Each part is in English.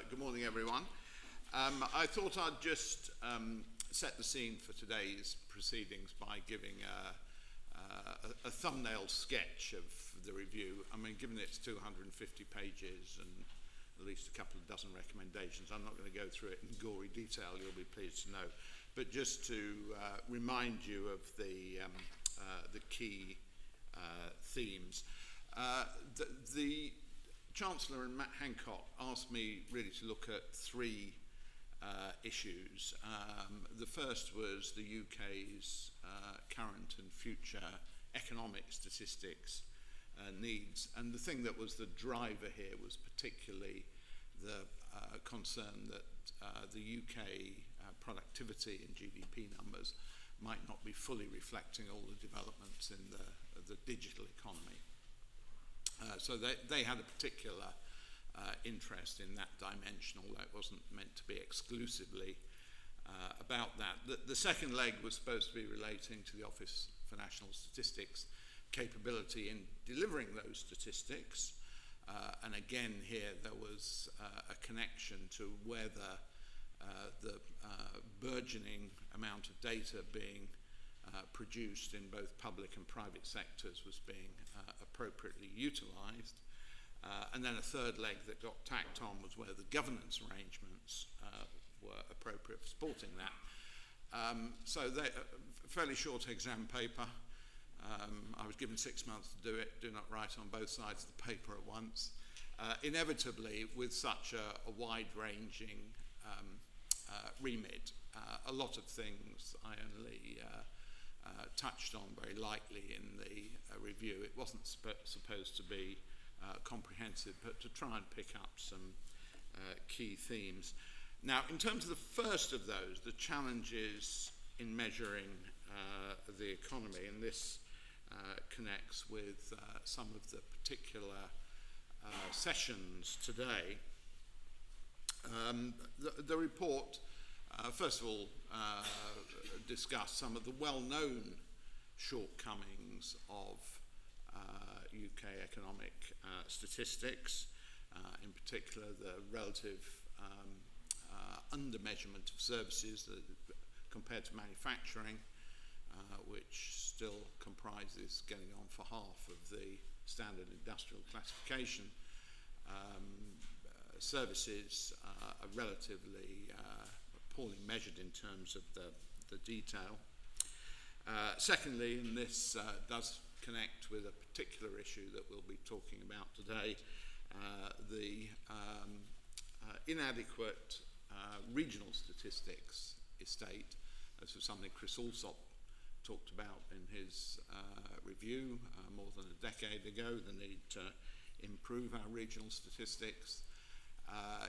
Good morning, everyone. I thought I'd just set the scene for today's proceedings by giving a thumbnail sketch of the review. I mean, given it's 250 pages and at least a couple of dozen recommendations, I'm not going to go through it in gory detail, you'll be pleased to know. But just to remind you of the key themes. The Chancellor and Matt Hancock asked me really to look at three issues. The first was the UK's current and future economic statistics needs, and the thing that was the driver here was particularly the concern that the UK productivity and GDP numbers might not be fully reflecting all the developments in the digital economy. So they had a particular interest in that dimension, although it wasn't meant to be exclusively about that. The second leg was supposed to be relating to the Office for National Statistics capability in delivering those statistics. And again, here there was a connection to whether the burgeoning amount of data being produced in both public and private sectors was being appropriately utilised. And then a third leg that got tacked on was where the governance arrangements were appropriate for supporting that. So a fairly short exam paper. I was given 6 months to do it. Do not write on both sides of the paper at once. Inevitably, with such a wide-ranging remit, a lot of things I only touched on very lightly in the review. It wasn't supposed to be comprehensive, but to try and pick up some key themes. Now, in terms of the first of those, the challenges in measuring the economy, and this connects with some of the particular sessions today. The report, first of all, discussed some of the well-known shortcomings of UK economic statistics, in particular the relative under-measurement of services compared to manufacturing, which still comprises getting on for half of the standard industrial classification. Services are relatively poorly measured in terms of the detail. Secondly, and this does connect with a particular issue that we'll be talking about today, the inadequate regional statistics estate. This was something Chris Alsop talked about in his review more than a decade ago, the need to improve our regional statistics.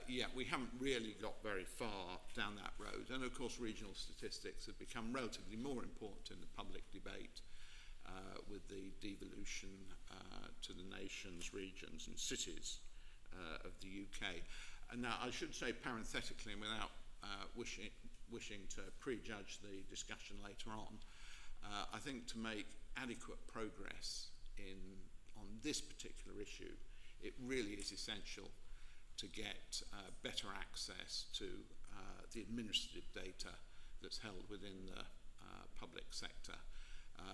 Yet we haven't really got very far down that road. And of course, regional statistics have become relatively more important in the public debate with the devolution to the nations, regions and cities of the UK. And now I should say parenthetically, and without wishing to prejudge the discussion later on, I think to make adequate progress on this particular issue, it really is essential to get better access to the administrative data that's held within the public sector.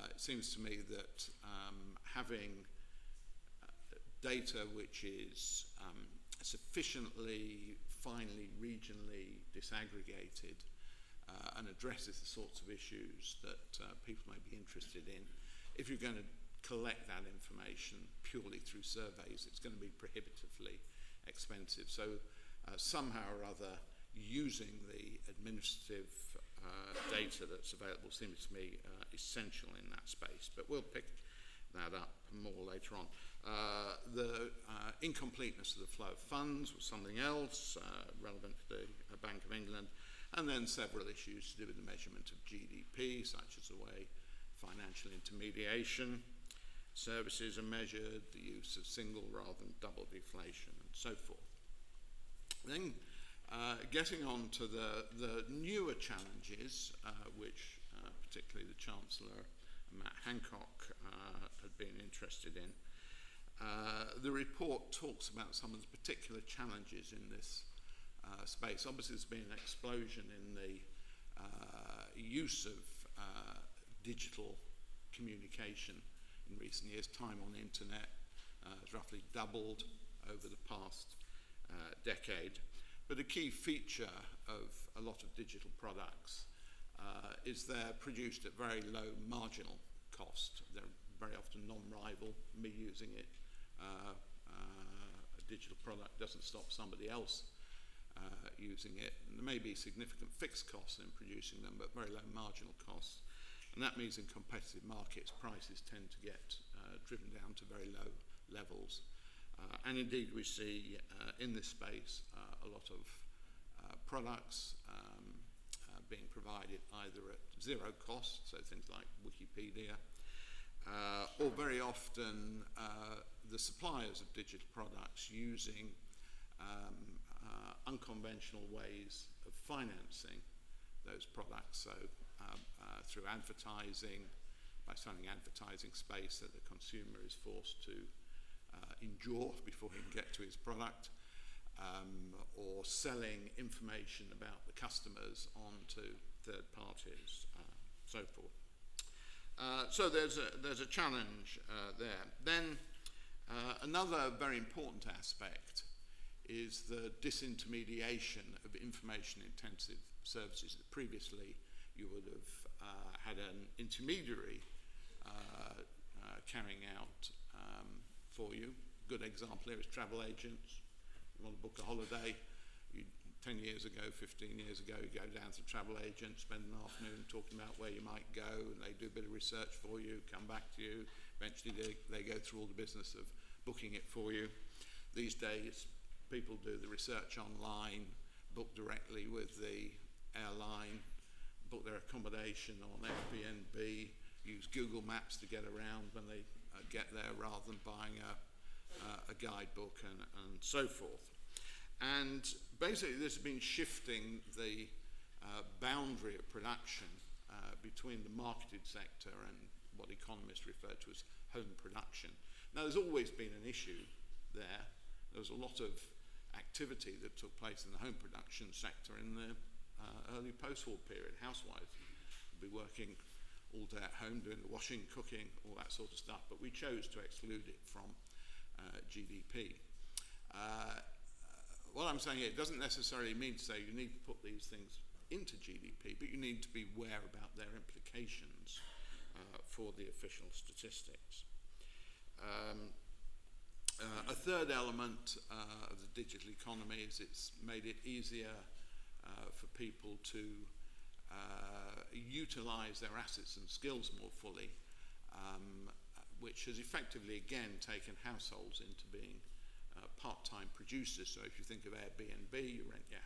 It seems to me that having data which is sufficiently finely regionally disaggregated and addresses the sorts of issues that people may be interested in. If you're going to collect that information purely through surveys, it's going to be prohibitively expensive. So somehow or other, using the administrative data that's available seems to me essential in that space. But we'll pick that up more later on. The incompleteness of the flow of funds was something else relevant to the Bank of England. And then several issues to do with the measurement of GDP, such as the way financial intermediation services are measured, the use of single rather than double deflation, and so forth. Then getting on to the newer challenges, which particularly the Chancellor, Matt Hancock, had been interested in. The report talks about some of the particular challenges in this space. Obviously, there's been an explosion in the use of digital communication in recent years. Time on the internet has roughly doubled over the past decade. But a key feature of a lot of digital products is they're produced at very low marginal cost. They're very often non-rival. Me using it, a digital product doesn't stop somebody else using it. And there may be significant fixed costs in producing them, but very low marginal costs. And that means in competitive markets, prices tend to get driven down to very low levels. And indeed, we see in this space a lot of products being provided either at zero cost, so things like Wikipedia, or very often the suppliers of digital products using unconventional ways of financing those products. So through advertising, by selling advertising space that the consumer is forced to endure before he can get to his product, or selling information about the customers onto third parties, so forth. So there's a challenge there. Then another very important aspect is the disintermediation of information-intensive services. Previously, you would have had an intermediary carrying out for you. Good example here is travel agents. You want to book a holiday, 10 years ago, 15 years ago, you go down to a travel agent, spend an afternoon talking about where you might go, and they do a bit of research for you, come back to you. Eventually they go through all the business of booking it for you. These days, people do the research online, book directly with the airline, book their accommodation on Airbnb, use Google Maps to get around when they get there rather than buying a guidebook and so forth. And basically this has been shifting the boundary of production between the marketed sector and what economists refer to as home production. Now there's always been an issue there. There was a lot of activity that took place in the home production sector in the early post-war period. Housewives would be working all day at home doing the washing, cooking, all that sort of stuff, but we chose to exclude it from GDP. What I'm saying here, it doesn't necessarily mean to say you need to put these things into GDP, but you need to be aware about their implications for the official statistics. A third element of the digital economy is it's made it easier for people to utilize their assets and skills more fully, which has effectively, again, taken households into being part-time producers. So if you think of Airbnb, you rent your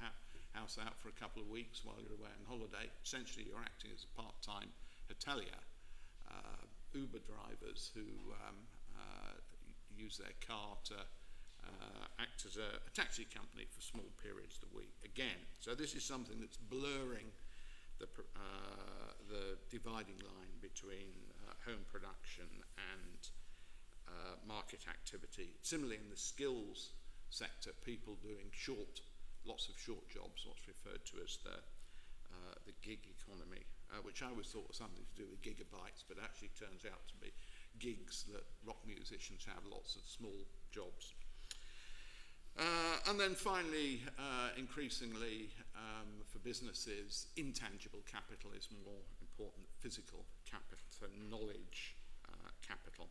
house out for a couple of weeks while you're away on holiday. Essentially, you're acting as a part-time hotelier. Uber drivers who use their car to act as a taxi company for small periods of the week. Again, so this is something that's blurring the dividing line between home production and market activity. Similarly, in the skills sector, people doing lots of short jobs, what's referred to as the gig economy, which I always thought was something to do with gigabytes, but actually turns out to be gigs that rock musicians have, lots of small jobs. And then finally, increasingly for businesses, intangible capital is more important than physical capital, so knowledge capital.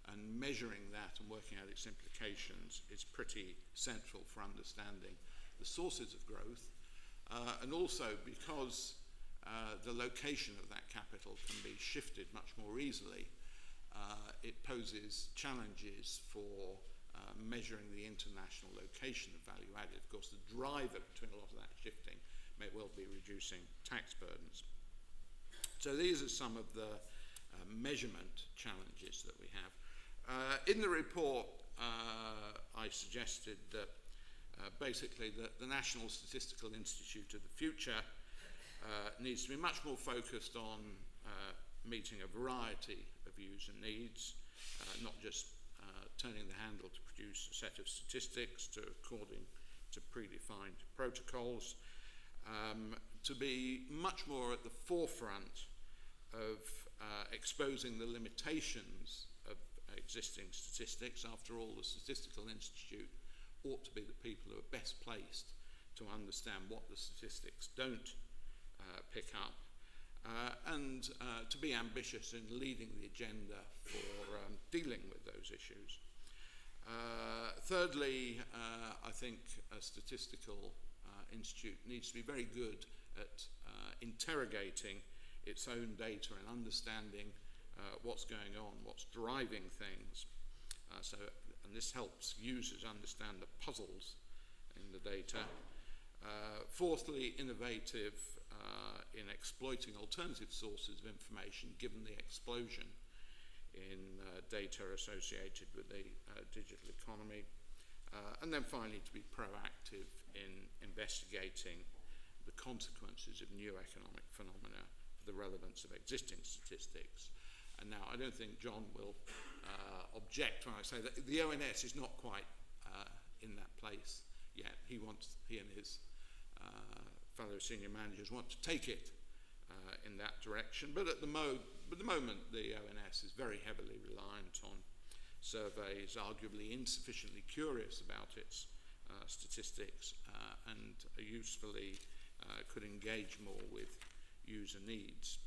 And measuring that and working out its implications is pretty central for understanding the sources of growth, and also because the location of that capital can be shifted much more easily, it poses challenges for measuring the international location of value added. Of course, the driver between a lot of that shifting may well be reducing tax burdens. So these are some of the measurement challenges that we have. In the report, I suggested that basically the National Statistical Institute of the future needs to be much more focused on meeting a variety of user needs, not just turning the handle to produce a set of statistics according to predefined protocols, to be much more at the forefront of exposing the limitations of existing statistics. After all, the Statistical Institute ought to be the people who are best placed to understand what the statistics don't pick up, and to be ambitious in leading the agenda for dealing with those issues. Thirdly, I think a statistical institute needs to be very good at interrogating its own data and understanding what's going on, what's driving things. And this helps users understand the puzzles in the data. Fourthly, innovative in exploiting alternative sources of information, given the explosion in data associated with the digital economy. And then finally, to be proactive in investigating the consequences of new economic phenomena for the relevance of existing statistics. And now, I don't think John will object when I say that the ONS is not quite in that place yet. He and his fellow senior managers want to take it in that direction. But at the moment, the ONS is very heavily reliant on surveys, arguably insufficiently curious about its statistics, and usefully could engage more with user needs.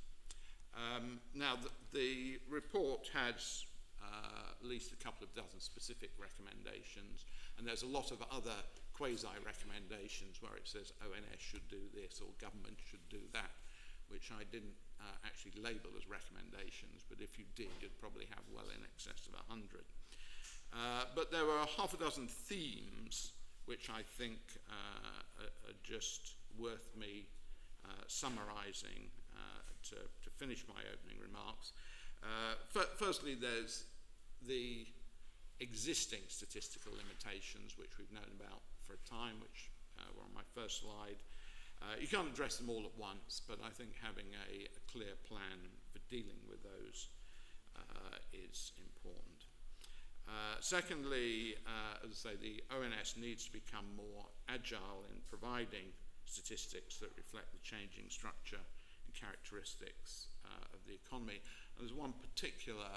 Now, the report has at least a couple of dozen specific recommendations, and there's a lot of other quasi-recommendations where it says ONS should do this or government should do that, which I didn't actually label as recommendations, but if you did, you'd probably have well in excess of 100. But there were half a dozen themes which I think are just worth me summarising to finish my opening remarks. Firstly, there's the existing statistical limitations, which we've known about for a time, which were on my first slide. You can't address them all at once, but I think having a clear plan for dealing with those is important. Secondly, as I say, the ONS needs to become more agile in providing statistics that reflect the changing structure and characteristics of the economy. And there's one particular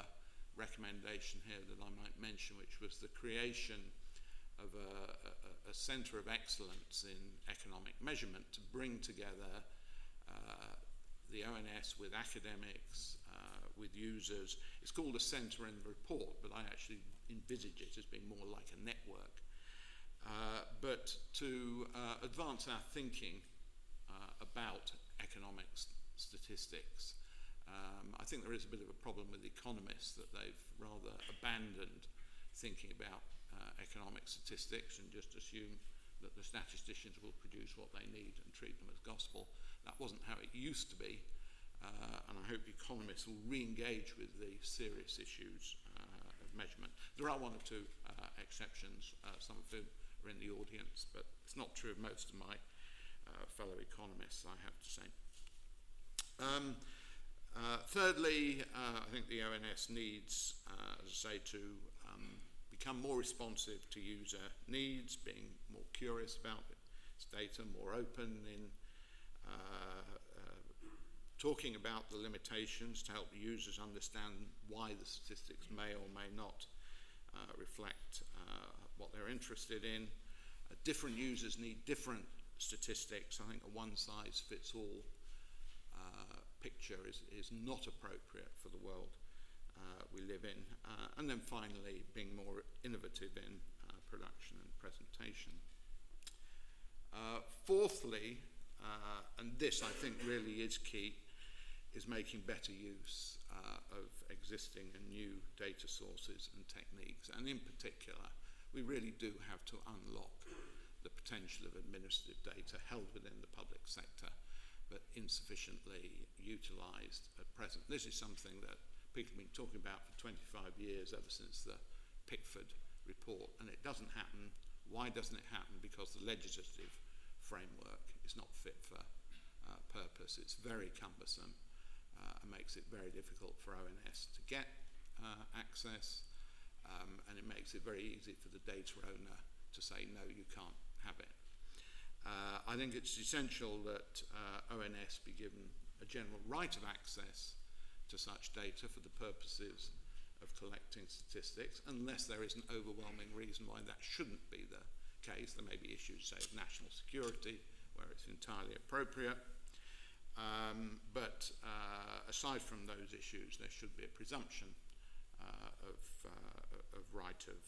recommendation here that I might mention, which was the creation of a centre of excellence in economic measurement to bring together the ONS with academics, with users. It's called a centre in the report, but I actually envisage it as being more like a network. But to advance our thinking about economic statistics, I think there is a bit of a problem with economists that they've rather abandoned thinking about economic statistics and just assume that the statisticians will produce what they need and treat them as gospel. That wasn't how it used to be, and I hope economists will re-engage with the serious issues of measurement. There are one or two exceptions, some of whom are in the audience, but it's not true of most of my fellow economists, I have to say. Thirdly, I think the ONS needs, as I say, to become more responsive to user needs, being more curious about its data, more open in talking about the limitations to help users understand why the statistics may or may not reflect what they're interested in. Different users need different statistics. I think a one-size-fits-all picture is not appropriate for the world we live in. And then finally, being more innovative in production and presentation. Fourthly, and this I think really is key, is making better use of existing and new data sources and techniques. And in particular, we really do have to unlock the potential of administrative data held within the public sector, but insufficiently utilised at present. This is something that people have been talking about for 25 years, ever since the Pickford report, and it doesn't happen. Why doesn't it happen? Because the legislative framework is not fit for purpose. It's very cumbersome and makes it very difficult for ONS to get access, and it makes it very easy for the data owner to say, no, you can't have it. I think it's essential that ONS be given a general right of access to such data for the purposes of collecting statistics, unless there is an overwhelming reason why that shouldn't be the case. There may be issues, say, of national security, where it's entirely appropriate. But aside from those issues, there should be a presumption of right of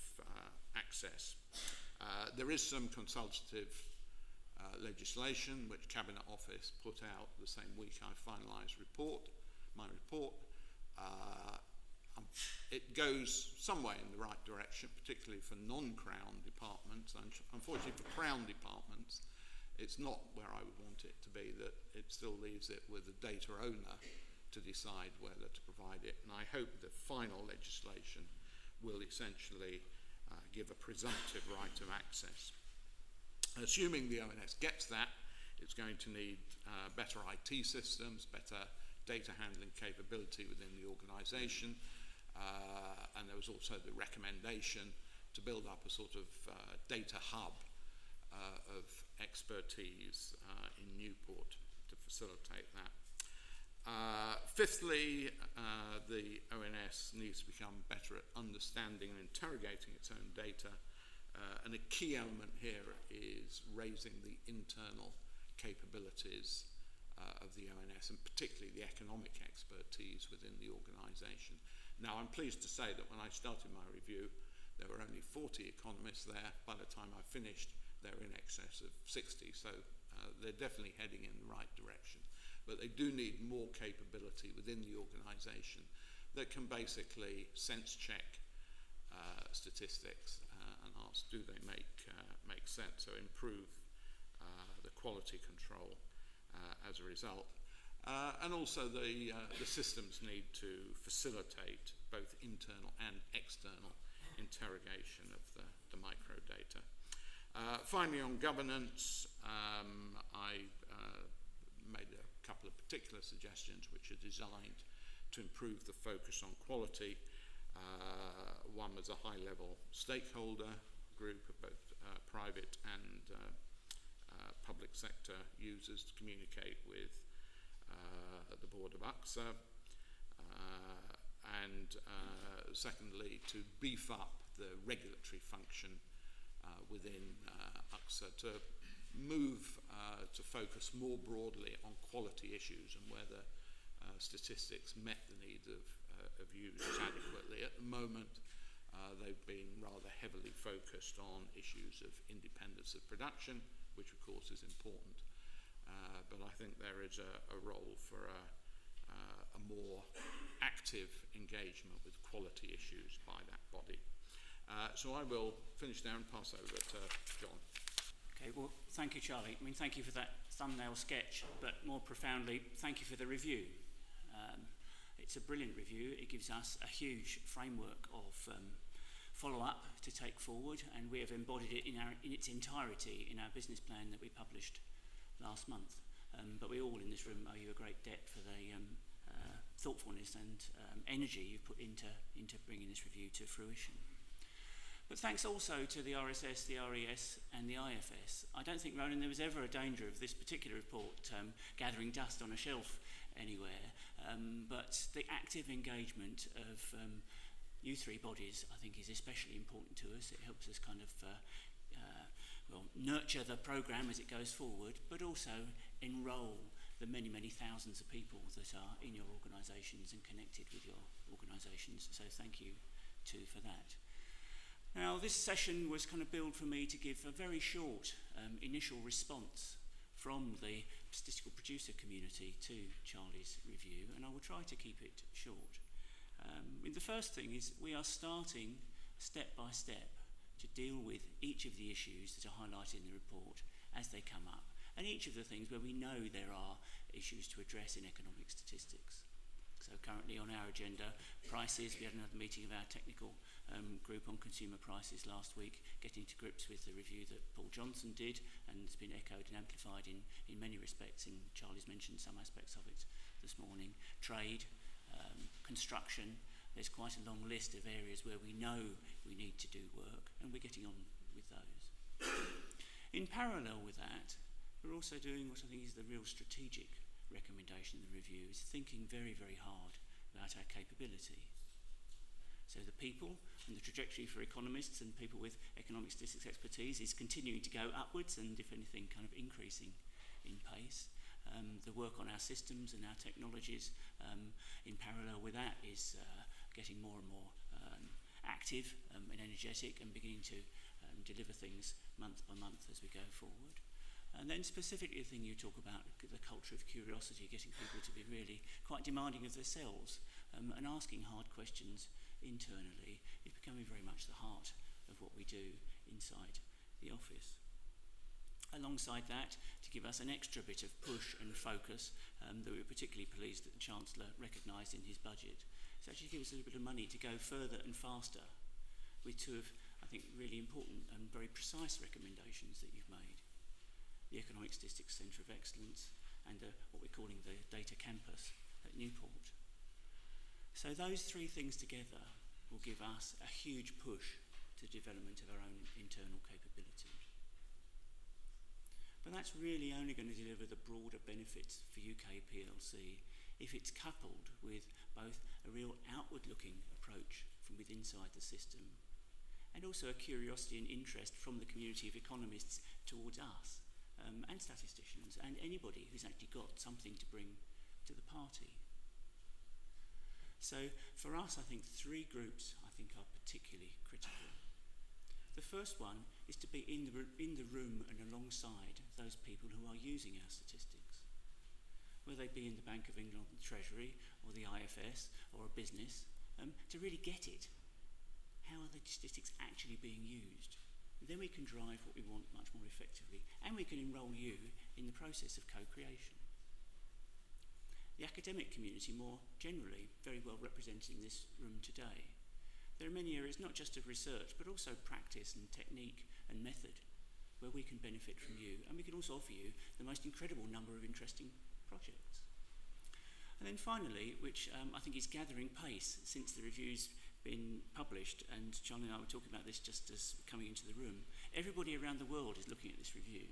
access. There is some consultative legislation which Cabinet Office put out the same week I finalised my report. It goes some way in the right direction, particularly for non-Crown departments. Unfortunately for Crown departments, it's not where I would want it to be, that it still leaves it with the data owner to decide whether to provide it. And I hope the final legislation will essentially give a presumptive right of access. Assuming the ONS gets that, it's going to need better IT systems, better data handling capability within the organisation, and there was also the recommendation to build up a sort of data hub of expertise in Newport to facilitate that. Fifthly, the ONS needs to become better at understanding and interrogating its own data, and a key element here is raising the internal capabilities of the ONS, and particularly the economic expertise within the organisation. Now, I'm pleased to say that when I started my review, there were only 40 economists there. By the time I finished, they're in excess of 60, so they're definitely heading in the right direction. But they do need more capability within the organisation that can basically sense check statistics and ask, do they make sense, so improve the quality control as a result. And also the systems need to facilitate both internal and external interrogation of the microdata. Finally, on governance, I made a couple of particular suggestions which are designed to improve the focus on quality. One was a high-level stakeholder group of both private and public sector users to communicate with the board of UCSA, and secondly to beef up the regulatory function within UCSA to move to focus more broadly on quality issues and whether statistics met the needs of users adequately. At the moment, they've been rather heavily focused on issues of independence of production, which of course is important, but I think there is a role for a more active engagement with quality issues by that body. So I will finish there and pass over to John. Okay, well, thank you, Charlie. I mean, thank you for that thumbnail sketch, but more profoundly, thank you for the review. It's a brilliant review. It gives us a huge framework of follow-up to take forward, and we have embodied it in its entirety in our business plan that we published last month. But we all in this room owe you a great debt for the thoughtfulness and energy you've put into bringing this review to fruition. But thanks also to the RSS, the RES and the IFS. I don't think, Ronan, there was ever a danger of this particular report gathering dust on a shelf anywhere, but the active engagement of you three bodies, I think, is especially important to us. It helps us kind of nurture the programme as it goes forward, but also enrol the many, many thousands of people that are in your organisations and connected with your organisations. So thank you too for that. Now, this session was kind of billed for me to give a very short initial response from the statistical producer community to Charlie's review, and I will try to keep it short. The first thing is we are starting step by step to deal with each of the issues that are highlighted in the report as they come up, and each of the things where we know there are issues to address in economic statistics. So currently on our agenda, prices. We had another meeting of our technical group on consumer prices last week, getting to grips with the review that Paul Johnson did, and it's been echoed and amplified in many respects, and Charlie's mentioned some aspects of it this morning. Trade, construction. There's quite a long list of areas where we know we need to do work, and we're getting on with those. In parallel with that, we're also doing what I think is the real strategic recommendation of the review, is thinking very, very hard about our capability. So the people and the trajectory for economists and people with economic statistics expertise is continuing to go upwards and, if anything, kind of increasing in pace. The work on our systems and our technologies in parallel with that is getting more and more active and energetic and beginning to deliver things month by month as we go forward. And then specifically the thing you talk about, the culture of curiosity, getting people to be really quite demanding of themselves and asking hard questions internally, is becoming very much the heart of what we do inside the office. Alongside that, to give us an extra bit of push and focus that we were particularly pleased that the Chancellor recognised in his budget, is actually give us a little bit of money to go further and faster with two of, I think, really important and very precise recommendations that you've made. The Economic Statistics Centre of Excellence and what we're calling the Data Campus at Newport. So those three things together will give us a huge push to the development of our own internal capability. But that's really only going to deliver the broader benefits for UK PLC if it's coupled with both a real outward-looking approach from within inside the system and also a curiosity and interest from the community of economists towards us and statisticians and anybody who's actually got something to bring to the party. So for us, I think three groups are particularly critical. The first one is to be in the room and alongside those people who are using our statistics, whether they be in the Bank of England or the Treasury or the IFS or a business, to really get it. How are the statistics actually being used? Then we can drive what we want much more effectively, and we can enrol you in the process of co-creation. The academic community more generally, very well represented in this room today. There are many areas not just of research but also practice and technique and method where we can benefit from you, and we can also offer you the most incredible number of interesting projects. And then finally, which I think is gathering pace since the review's been published, and Charlie and I were talking about this just as coming into the room, everybody around the world is looking at this review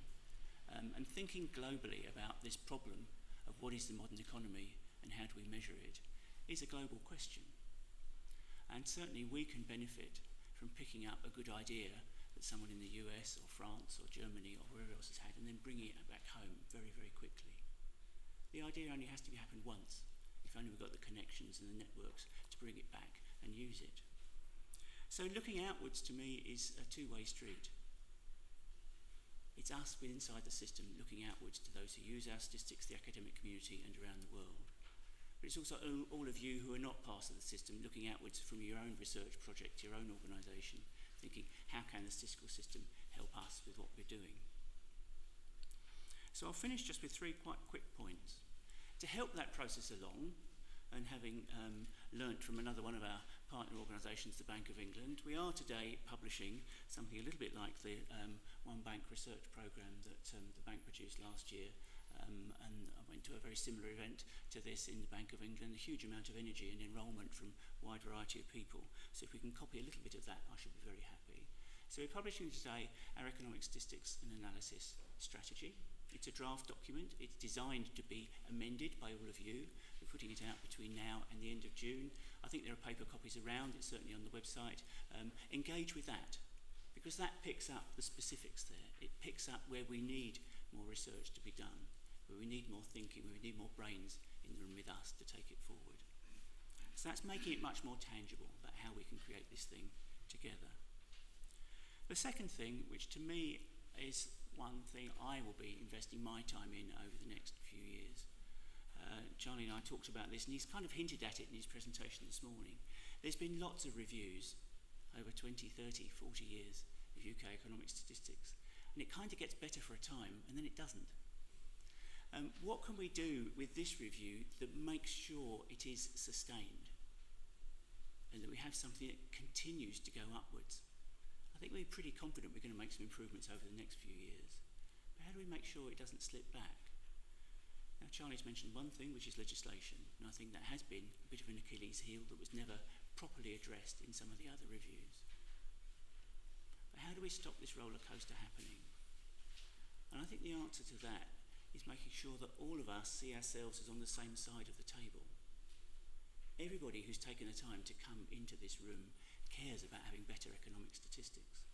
and thinking globally about this problem of what is the modern economy and how do we measure it is a global question. And certainly we can benefit from picking up a good idea that someone in the US or France or Germany or wherever else has had and then bringing it back home very, very quickly. The idea only has to be happened once, if only we've got the connections and the networks to bring it back and use it. So looking outwards to me is a two-way street. It's us inside the system looking outwards to those who use our statistics, the academic community and around the world. But it's also all of you who are not part of the system looking outwards from your own research project, your own organisation, thinking how can the statistical system help us with what we're doing. So I'll finish just with three quite quick points. To help that process along, and having learnt from another one of our partner organisations, the Bank of England, we are today publishing something a little bit like the One Bank research programme that the bank produced last year. And I went to a very similar event to this in the Bank of England, a huge amount of energy and enrolment from a wide variety of people. So if we can copy a little bit of that, I should be very happy. So we're publishing today our economic statistics and analysis strategy. It's a draft document. It's designed to be amended by all of you. We're putting it out between now and the end of June. I think there are paper copies around. It's certainly on the website. Engage with that, because that picks up the specifics there. It picks up where we need more research to be done, where we need more thinking, where we need more brains in the room with us to take it forward. So that's making it much more tangible about how we can create this thing together. The second thing, which to me is one thing I will be investing my time in over the next few years. Charlie and I talked about this, and he's kind of hinted at it in his presentation this morning. There's been lots of reviews over 20, 30, 40 years of UK economic statistics, and it kind of gets better for a time, and then it doesn't. What can we do with this review that makes sure it is sustained and that we have something that continues to go upwards? I think we're pretty confident we're going to make some improvements over the next few years. But how do we make sure it doesn't slip back? Now, Charlie's mentioned one thing, which is legislation, and I think that has been a bit of an Achilles heel that was never properly addressed in some of the other reviews. But how do we stop this roller coaster happening? And I think the answer to that is making sure that all of us see ourselves as on the same side of the table. Everybody who's taken the time to come into this room cares about having better economic statistics.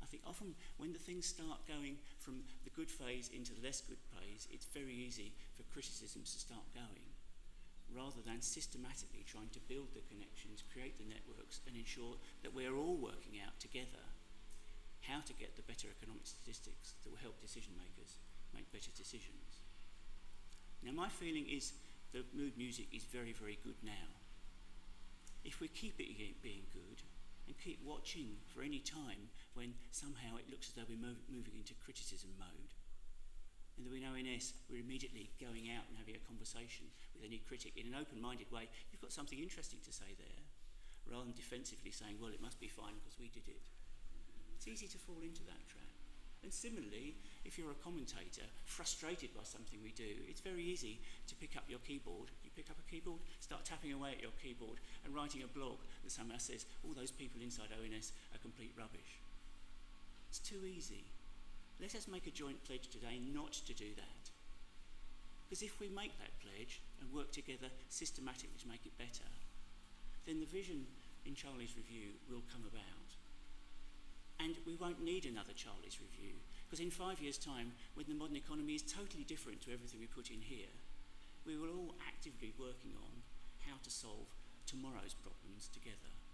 I think often when the things start going from the good phase into the less good phase, it's very easy for criticisms to start going, rather than systematically trying to build the connections, create the networks, and ensure that we're all working out together how to get the better economic statistics that will help decision makers make better decisions. Now, my feeling is the mood music is very, very good now. If we keep it being good and keep watching for any time when somehow it looks as though we're moving into criticism mode, and that we know in S we're immediately going out and having a conversation with any critic in an open-minded way, you've got something interesting to say there, rather than defensively saying, well, it must be fine because we did it. It's easy to fall into that trap. And similarly, if you're a commentator frustrated by something we do, it's very easy to pick up your keyboard. You pick up a keyboard, start tapping away at your keyboard and writing a blog that somehow says all those people inside ONS are complete rubbish. It's too easy. Let us make a joint pledge today not to do that. Because if we make that pledge and work together systematically to make it better, then the vision in Charlie's review will come about. And we won't need another Charlie's review, because in 5 years' time, when the modern economy is totally different to everything we put in here, we will all actively working on how to solve tomorrow's problems together.